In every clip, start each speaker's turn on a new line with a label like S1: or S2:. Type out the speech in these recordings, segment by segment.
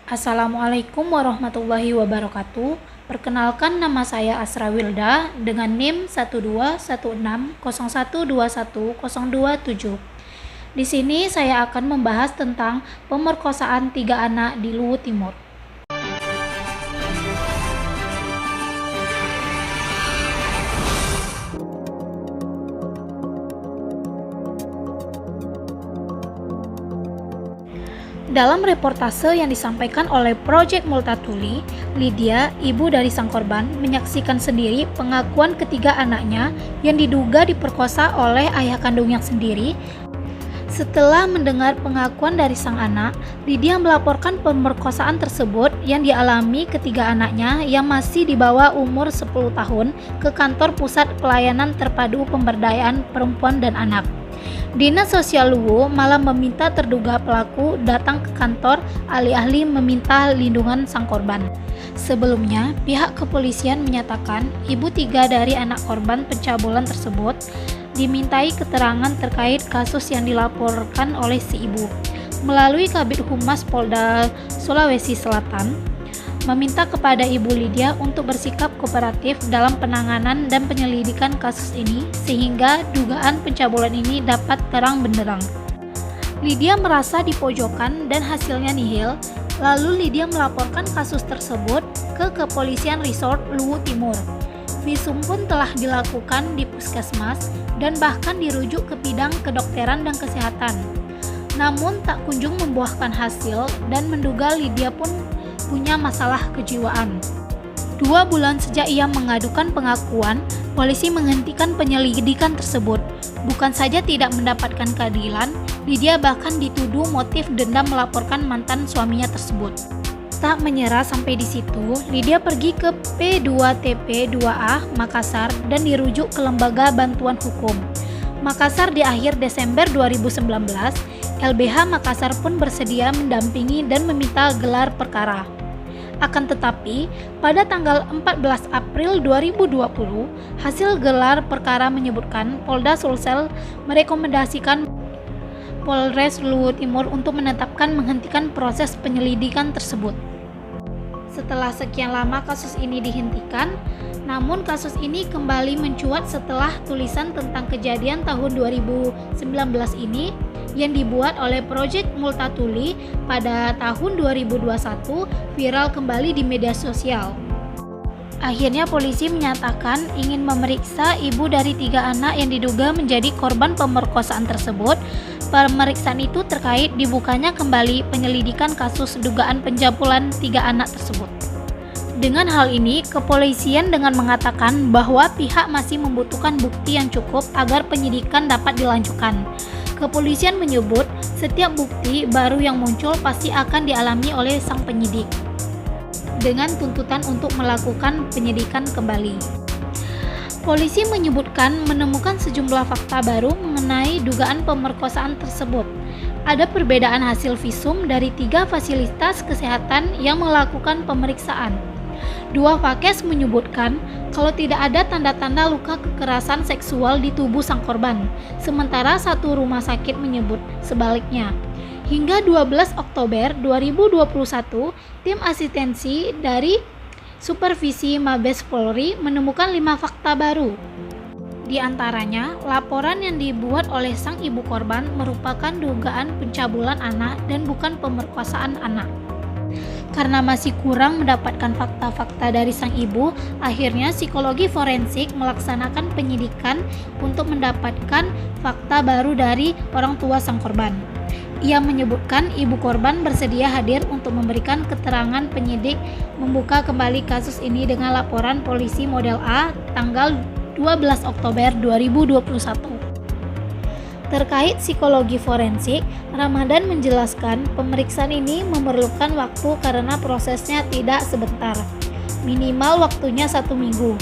S1: Assalamualaikum warahmatullahi wabarakatuh. Perkenalkan, nama saya Asra Wilda dengan NIM 121601210227. Di sini saya akan membahas tentang pemerkosaan 3 anak di Luwu Timur. Dalam reportase yang disampaikan oleh Project Multatuli, Lydia, ibu dari sang korban, menyaksikan sendiri pengakuan ketiga anaknya yang diduga diperkosa oleh ayah kandungnya sendiri. Setelah mendengar pengakuan dari sang anak, Lydia melaporkan pemerkosaan tersebut yang dialami ketiga anaknya yang masih di bawah umur 10 tahun ke kantor Pusat Pelayanan Terpadu Pemberdayaan Perempuan dan Anak. Dinas Sosial Luwu malah meminta terduga pelaku datang ke kantor alih-alih meminta lindungan sang korban. Sebelumnya, pihak kepolisian menyatakan ibu 3 dari anak korban pencabulan tersebut dimintai keterangan terkait kasus yang dilaporkan oleh si ibu. Melalui Kabid Humas Polda Sulawesi Selatan, meminta kepada Ibu Lydia untuk bersikap kooperatif dalam penanganan dan penyelidikan kasus ini sehingga dugaan pencabulan ini dapat terang benderang. Lydia merasa dipojokkan dan hasilnya nihil, lalu Lydia melaporkan kasus tersebut ke Kepolisian Resort Luwu Timur. Visum pun telah dilakukan di puskesmas dan bahkan dirujuk ke bidang kedokteran dan kesehatan. Namun tak kunjung membuahkan hasil dan menduga Lydia pun punya masalah kejiwaan. 2 bulan sejak ia mengadukan pengakuan, polisi menghentikan penyelidikan tersebut. Bukan saja tidak mendapatkan keadilan, Lydia bahkan dituduh motif dendam melaporkan mantan suaminya tersebut. Tak menyerah sampai di situ, Lydia pergi ke P2TP2A Makassar dan dirujuk ke Lembaga Bantuan Hukum Makassar di akhir Desember 2019. LBH Makassar pun bersedia mendampingi dan meminta gelar perkara. Akan tetapi, pada tanggal 14 April 2020, hasil gelar perkara menyebutkan Polda Sulsel merekomendasikan Polres Luwu Timur untuk menetapkan menghentikan proses penyelidikan tersebut. Setelah sekian lama kasus ini dihentikan, namun kasus ini kembali mencuat setelah tulisan tentang kejadian tahun 2019 ini yang dibuat oleh Project Multatuli pada tahun 2021 viral kembali di media sosial. Akhirnya polisi menyatakan ingin memeriksa ibu dari 3 anak yang diduga menjadi korban pemerkosaan tersebut. Pemeriksaan itu terkait dibukanya kembali penyelidikan kasus dugaan pencabulan 3 anak tersebut. Dengan hal ini, kepolisian dengan mengatakan bahwa pihak masih membutuhkan bukti yang cukup agar penyidikan dapat dilanjutkan. Kepolisian menyebut setiap bukti baru yang muncul pasti akan dialami oleh sang penyidik, dengan tuntutan untuk melakukan penyidikan kembali. Polisi menyebutkan menemukan sejumlah fakta baru mengenai dugaan pemerkosaan tersebut. Ada perbedaan hasil visum dari 3 fasilitas kesehatan yang melakukan pemeriksaan. 2 Fakes menyebutkan kalau tidak ada tanda-tanda luka kekerasan seksual di tubuh sang korban, sementara 1 rumah sakit menyebut sebaliknya. Hingga 12 Oktober 2021, tim asistensi dari Supervisi Mabes Polri menemukan 5 fakta baru. Di antaranya, laporan yang dibuat oleh sang ibu korban merupakan dugaan pencabulan anak dan bukan pemerkosaan anak. Karena masih kurang mendapatkan fakta-fakta dari sang ibu, akhirnya psikologi forensik melaksanakan penyidikan untuk mendapatkan fakta baru dari orang tua sang korban. Ia menyebutkan ibu korban bersedia hadir untuk memberikan keterangan penyidik membuka kembali kasus ini dengan laporan polisi model A tanggal 12 Oktober 2021. Terkait psikologi forensik, Ramadan menjelaskan pemeriksaan ini memerlukan waktu karena prosesnya tidak sebentar, minimal waktunya 1 minggu.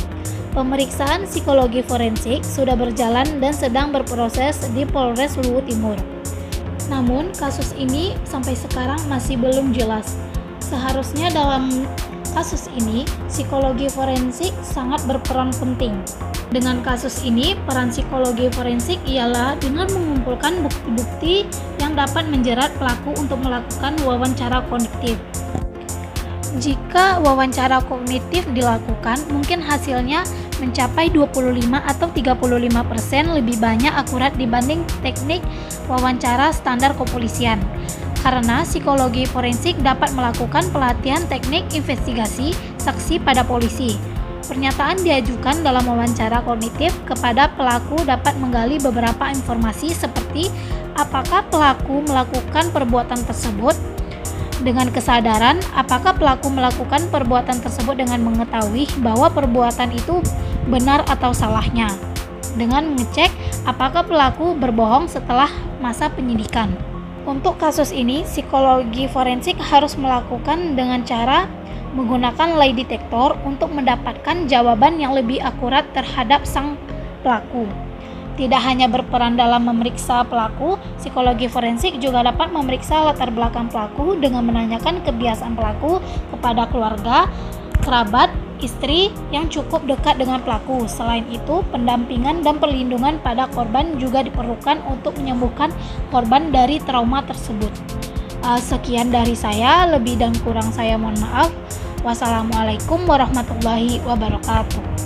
S1: Pemeriksaan psikologi forensik sudah berjalan dan sedang berproses di Polres Luwu Timur. Namun kasus ini sampai sekarang masih belum jelas. Seharusnya dalam kasus ini, psikologi forensik sangat berperan penting. Dengan kasus ini, peran psikologi forensik ialah dengan mengumpulkan bukti-bukti yang dapat menjerat pelaku untuk melakukan wawancara kognitif. Jika wawancara kognitif dilakukan, mungkin hasilnya mencapai 25 atau 35% lebih banyak akurat dibanding teknik wawancara standar kepolisian. Karena psikologi forensik dapat melakukan pelatihan teknik investigasi saksi pada polisi. Pernyataan diajukan dalam wawancara kognitif kepada pelaku dapat menggali beberapa informasi seperti apakah pelaku melakukan perbuatan tersebut dengan kesadaran, apakah pelaku melakukan perbuatan tersebut dengan mengetahui bahwa perbuatan itu benar atau salahnya, dengan mengecek apakah pelaku berbohong setelah masa penyidikan. Untuk kasus ini, psikologi forensik harus melakukan dengan cara menggunakan lie detector untuk mendapatkan jawaban yang lebih akurat terhadap sang pelaku. Tidak hanya berperan dalam memeriksa pelaku, psikologi forensik juga dapat memeriksa latar belakang pelaku dengan menanyakan kebiasaan pelaku kepada keluarga, kerabat, istri yang cukup dekat dengan pelaku. Selain itu, pendampingan dan perlindungan pada korban juga diperlukan untuk menyembuhkan korban dari trauma tersebut. Sekian dari saya, lebih dan kurang saya mohon maaf. Wassalamualaikum warahmatullahi wabarakatuh.